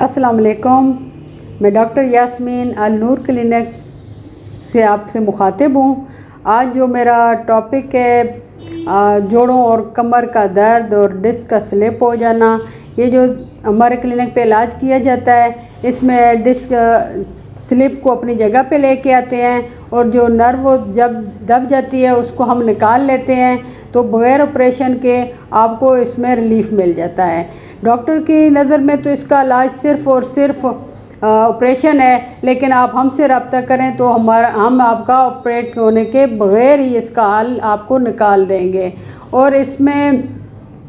अस्सलाम वालेकुम। मैं डॉक्टर यास्मीन अल नूर क्लिनिक से आपसे मुखातिब हूँ। आज जो मेरा टॉपिक है जोड़ों और कमर का दर्द और डिस्क का स्लिप हो जाना, ये जो हमारे क्लिनिक पे इलाज किया जाता है, इसमें डिस्क स्लिप को अपनी जगह पे लेके आते हैं और जो नर्व जब दब जाती है उसको हम निकाल लेते हैं, तो बग़ैर ऑपरेशन के आपको इसमें रिलीफ मिल जाता है। डॉक्टर की नज़र में तो इसका इलाज सिर्फ़ और सिर्फ ऑपरेशन है, लेकिन आप हमसे रब्ता करें तो हम आपका ऑपरेट होने के बग़ैर ही इसका हल आपको निकाल देंगे। और इसमें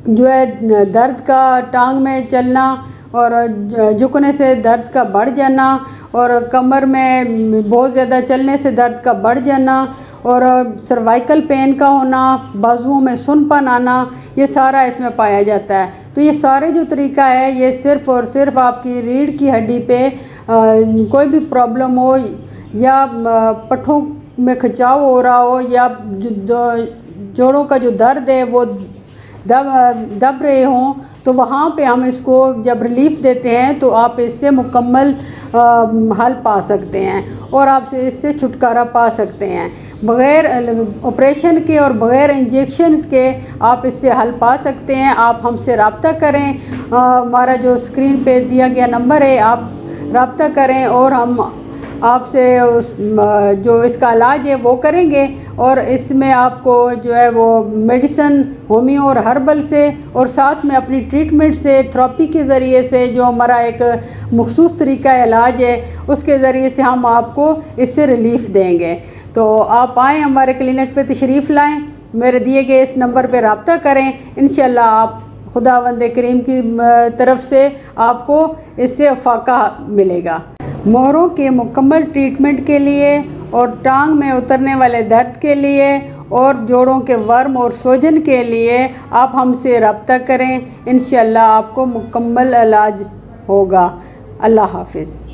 जो है दर्द का टांग में चलना और झुकने से दर्द का बढ़ जाना और कमर में बहुत ज़्यादा चलने से दर्द का बढ़ जाना और सर्वाइकल पेन का होना, बाजुओं में सुनपन आना, ये सारा इसमें पाया जाता है। तो ये सारे जो तरीका है ये सिर्फ़ और सिर्फ आपकी रीढ़ की हड्डी पे कोई भी प्रॉब्लम हो या पट्ठों में खिंचाव हो रहा हो या जोड़ों का जो दर्द है वो दब रहे हों, तो वहाँ पे हम इसको जब रिलीफ़ देते हैं तो आप इससे मुकम्मल हल पा सकते हैं और आप इससे छुटकारा पा सकते हैं। बग़ैर ऑपरेशन के और बग़ैर इंजेक्शन्स के आप इससे हल पा सकते हैं। आप हमसे रब्ता करें, हमारा जो स्क्रीन पे दिया गया नंबर है, आप रब्ता करें और हम आपसे जो इसका इलाज है वो करेंगे। और इसमें आपको जो है वो मेडिसन होमियो और हर्बल से और साथ में अपनी ट्रीटमेंट से थेरेपी के ज़रिए से जो हमारा एक मखसूस तरीका इलाज है उसके ज़रिए से हम आपको इससे रिलीफ़ देंगे। तो आप आएँ, हमारे क्लिनिक पे तशरीफ़ लाएँ, मेरे दिए गए इस नंबर पे रब्ता करें। इंशाल्लाह आप खुदावंद करीम की तरफ से आपको इससे फ़ाका मिलेगा। मोहरों के मुकम्मल ट्रीटमेंट के लिए और टांग में उतरने वाले दर्द के लिए और जोड़ों के वर्म और सूजन के लिए आप हमसे रब्ता करें। इंशाल्लाह आपको मुकम्मल इलाज होगा। अल्लाह हाफ़िज़।